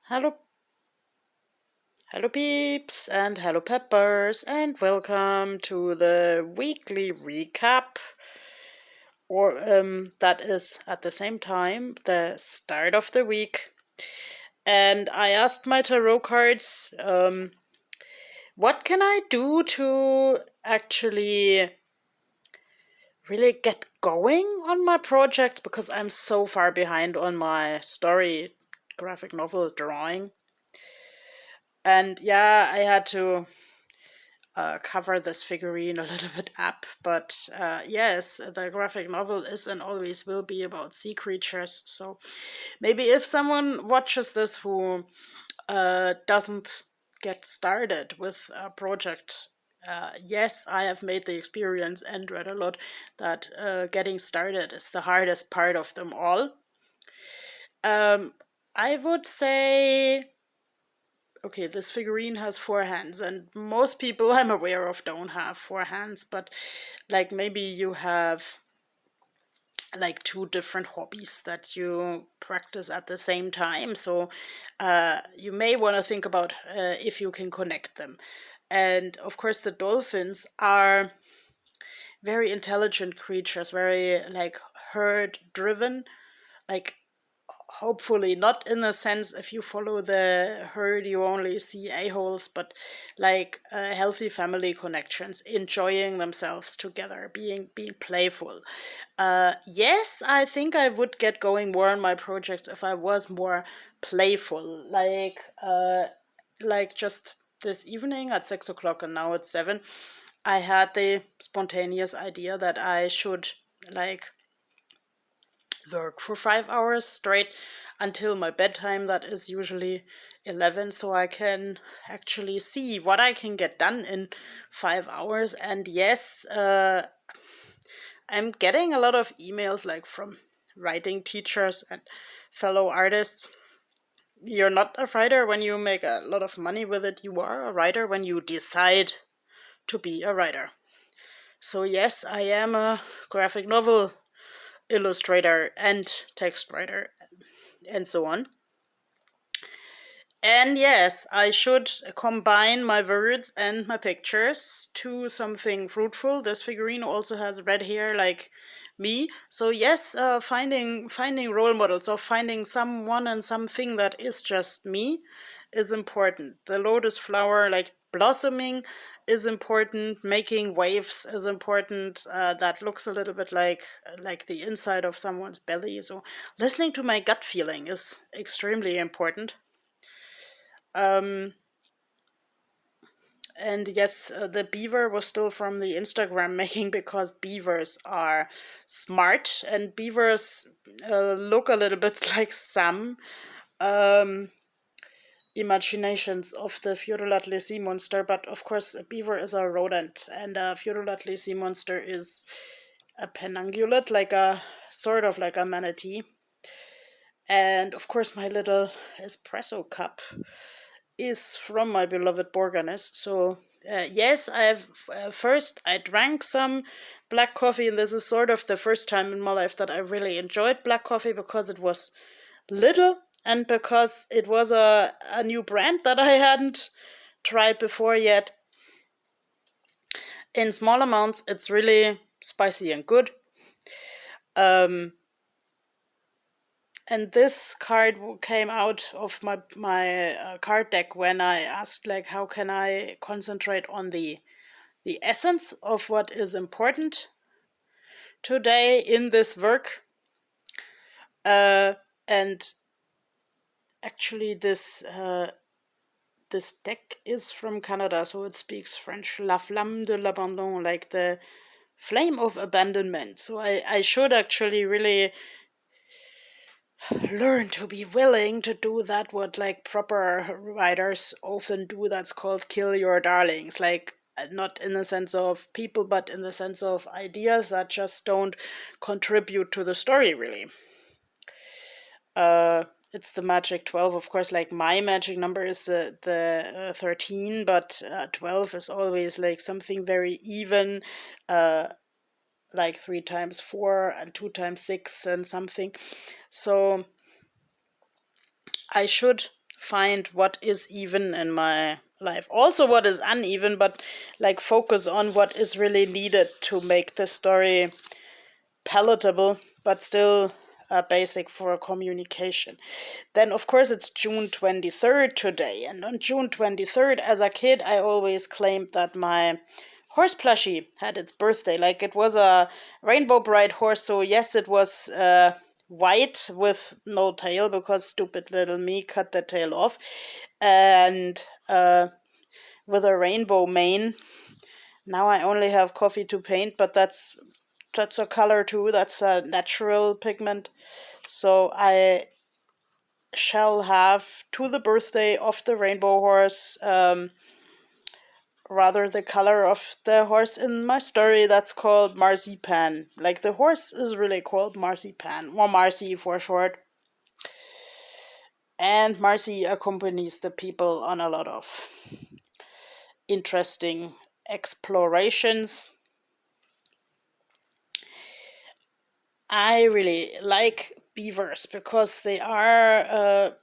Hello, hello peeps and hello peppers and welcome to the weekly recap or that is at the same time the start of the week. And I asked my tarot cards, what can I do to actually really get going on my projects because I'm so far behind on my story graphic novel drawing. And yeah, I had to cover this figurine a little bit up. But yes, the graphic novel is and always will be about sea creatures. So maybe if someone watches this who doesn't get started with a project, yes, I have made the experience and read a lot that getting started is the hardest part of them all. I would say okay, this figurine has four hands, and most people I'm aware of don't have four hands, but like maybe you have like two different hobbies that you practice at the same time. So you may want to think about if you can connect them. And of course, the dolphins are very intelligent creatures, very like herd driven, like hopefully not in the sense if you follow the herd you only see a-holes, but like healthy family connections, enjoying themselves together, being playful. Yes, I think I would get going more on my projects if I was more playful, like just this evening at 6 o'clock and now it's 7. I had the spontaneous idea that I should like work for 5 hours straight until my bedtime, that is usually 11, so I can actually see what I can get done in 5 hours. And yes, I'm getting a lot of emails like from writing teachers and fellow artists. You're not a writer when you make a lot of money with it, you are a writer when you decide to be a writer. So yes, I am a graphic novel illustrator and text writer and so on. And yes, I should combine my words and my pictures to something fruitful. This figurine also has red hair like me. So yes, finding role models or finding someone and something that is just me is important. The lotus flower like blossoming is important. Making waves is important. That looks a little bit like the inside of someone's belly. So listening to my gut feeling is extremely important. Um, and yes, the beaver was still from the Instagram making because beavers are smart and beavers look a little bit like some um, imaginations of the Fiorulatli sea monster. But of course, a beaver is a rodent and a Fiorulatli sea monster is a penungulate, like a sort of like a manatee. And of course, my little espresso cup is from my beloved Borganes. So yes, I've first I drank some black coffee, and this is sort of the first time in my life that I really enjoyed black coffee because it was little and because it was a new brand that I hadn't tried before yet. In small amounts, it's really spicy and good. Um, and this card came out of my card deck when I asked like how can I concentrate on the essence of what is important today in this work. And actually, this deck is from Canada, so it speaks French. La flamme de l'abandon, like the flame of abandonment. So I should actually really learn to be willing to do that what like proper writers often do, that's called kill your darlings, like not in the sense of people but in the sense of ideas that just don't contribute to the story really. It's the magic 12, of course, like my magic number is the 13, but 12 is always like something very even, like 3 times 4 and 2 times 6 and something. So I should find what is even in my life. Also what is uneven, but like focus on what is really needed to make the story palatable, but still basic for communication. Then, of course, it's June 23rd today. And on June 23rd, as a kid, I always claimed that my horse plushie had its birthday. Like, it was a Rainbow Brite horse. So, yes, it was white with no tail because stupid little me cut the tail off. And with a rainbow mane. Now I only have coffee to paint, but that's a color too. That's a natural pigment. So I shall have, to the birthday of the rainbow horse, rather the color of the horse in my story, that's called Marzipan. Like, the horse is really called Marzipan, or Marcy for short. And Marcy accompanies the people on a lot of interesting explorations. I really like beavers because they are,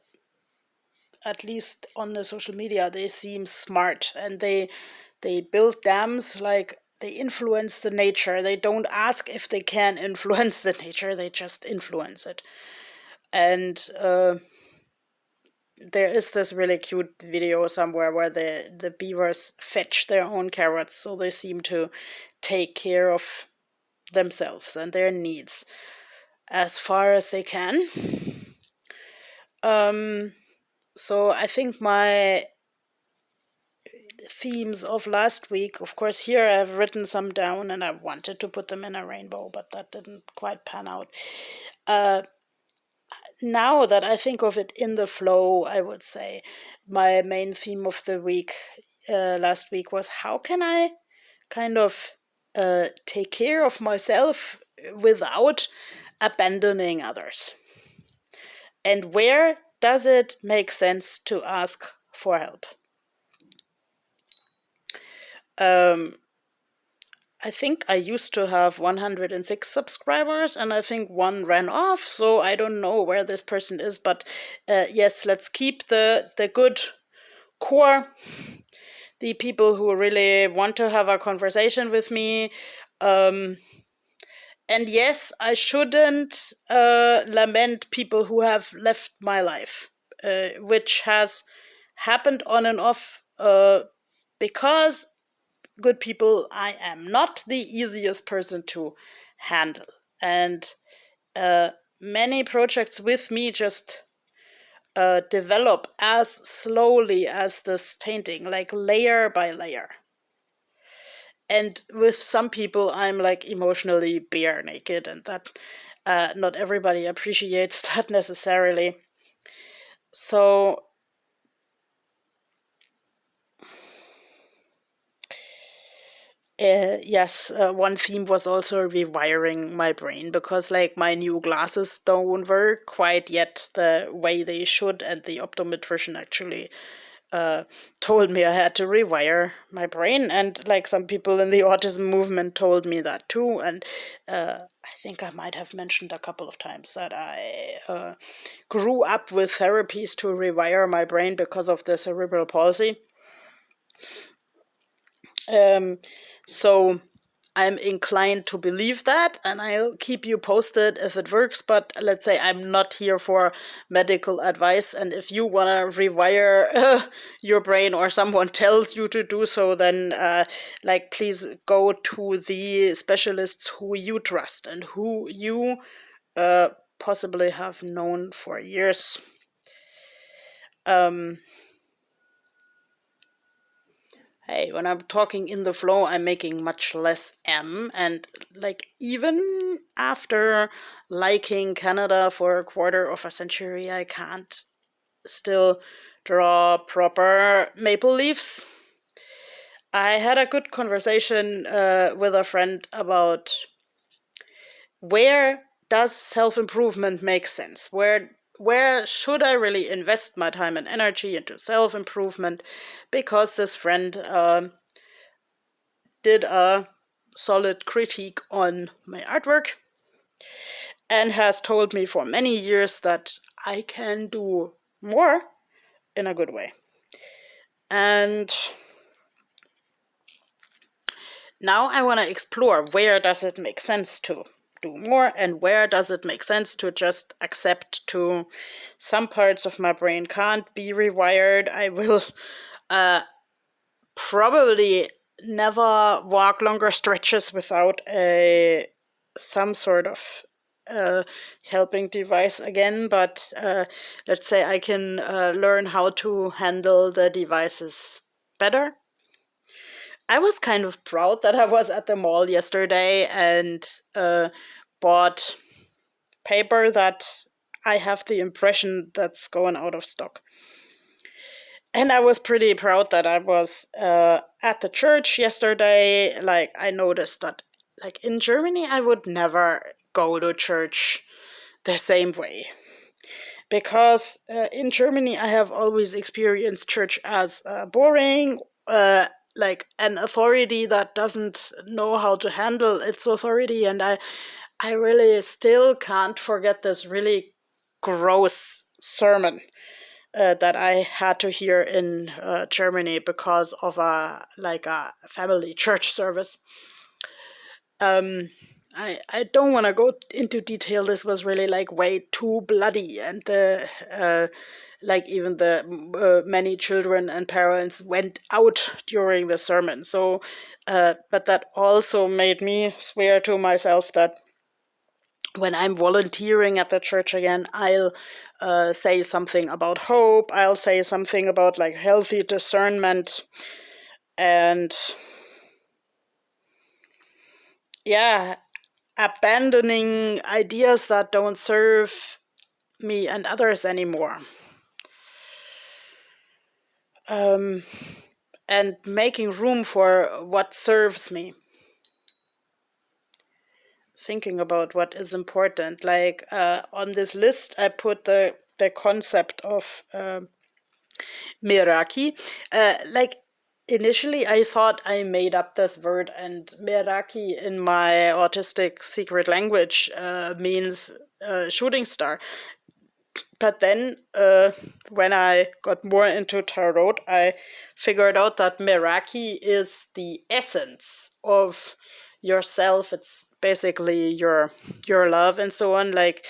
at least on the social media, they seem smart, and they build dams. Like, they influence the nature. They don't ask if they can influence the nature, they just influence it. And there is this really cute video somewhere where the beavers fetch their own carrots, so they seem to take care of themselves and their needs as far as they can. So I think my themes of last week, of course, here I've written some down and I wanted to put them in a rainbow, but that didn't quite pan out. Now that I think of it in the flow, I would say my main theme of the week last week was, how can I kind of take care of myself without abandoning others? And where does it make sense to ask for help? I think I used to have 106 subscribers, and I think one ran off, so I don't know where this person is, but yes, let's keep the good core, the people who really want to have a conversation with me. And yes, I shouldn't lament people who have left my life, which has happened on and off, because good people, I am not the easiest person to handle. And many projects with me just develop as slowly as this painting, like layer by layer. And with some people, I'm like emotionally bare naked, and that not everybody appreciates that necessarily. So yes, one theme was also rewiring my brain, because like my new glasses don't work quite yet the way they should, and the optometrician actually told me I had to rewire my brain, and like some people in the autism movement told me that too. And I think I might have mentioned a couple of times that I grew up with therapies to rewire my brain because of the cerebral palsy. So I'm inclined to believe that, and I'll keep you posted if it works. But let's say I'm not here for medical advice, and if you want to rewire your brain, or someone tells you to do so, then like, please go to the specialists who you trust and who you possibly have known for years. Hey, when I'm talking in the flow, I'm making much less and like, even after liking Canada for a quarter of a century, I can't still draw proper maple leaves. I had a good conversation with a friend about, where does self-improvement make sense? Where should I really invest my time and energy into self-improvement? Because this friend did a solid critique on my artwork and has told me for many years that I can do more in a good way. And now I want to explore, where does it make sense to do more, and where does it make sense to just accept to some parts of my brain can't be rewired. I will probably never walk longer stretches without some sort of helping device again, but let's say I can learn how to handle the devices better. I was kind of proud that I was at the mall yesterday and bought paper that I have the impression that's going out of stock. And I was pretty proud that I was at the church yesterday. Like, I noticed that, like, in Germany, I would never go to church the same way. Because in Germany, I have always experienced church as boring, like an authority that doesn't know how to handle its authority. And I really still can't forget this really gross sermon that I had to hear in Germany because of a family church service. I don't want to go into detail. This was really like way too bloody, and the even the many children and parents went out during the sermon. So, but that also made me swear to myself that when I'm volunteering at the church again, I'll say something about hope. I'll say something about like healthy discernment, and yeah, abandoning ideas that don't serve me and others anymore. And making room for what serves me. Thinking about what is important. Like on this list, I put the concept of Meraki. Like initially, I thought I made up this word, and Meraki in my autistic secret language means shooting star. But then, when I got more into tarot, I figured out that Meraki is the essence of yourself. It's basically your love and so on. Like,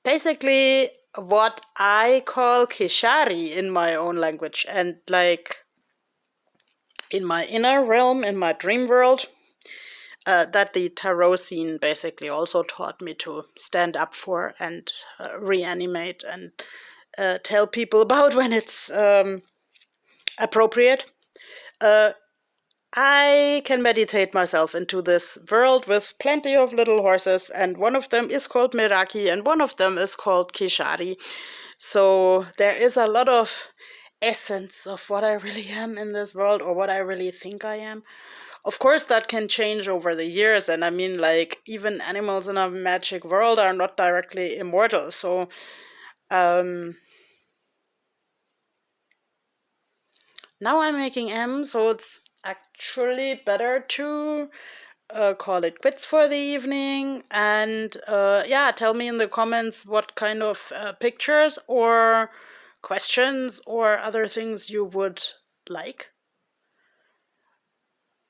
basically what I call Keshari in my own language, and like in my inner realm, in my dream world. That the tarot scene basically also taught me to stand up for and reanimate and tell people about when it's appropriate. I can meditate myself into this world with plenty of little horses, and one of them is called Meraki, and one of them is called Keshari. So there is a lot of essence of what I really am in this world, or what I really think I am. Of course, that can change over the years, and I mean, like, even animals in a magic world are not directly immortal, so now I'm making M, so it's actually better to call it quits for the evening. And yeah, tell me in the comments what kind of pictures or questions or other things you would like.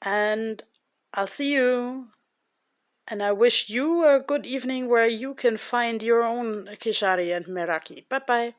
And I'll see you. And I wish you a good evening where you can find your own Keshari and Meraki. Bye bye.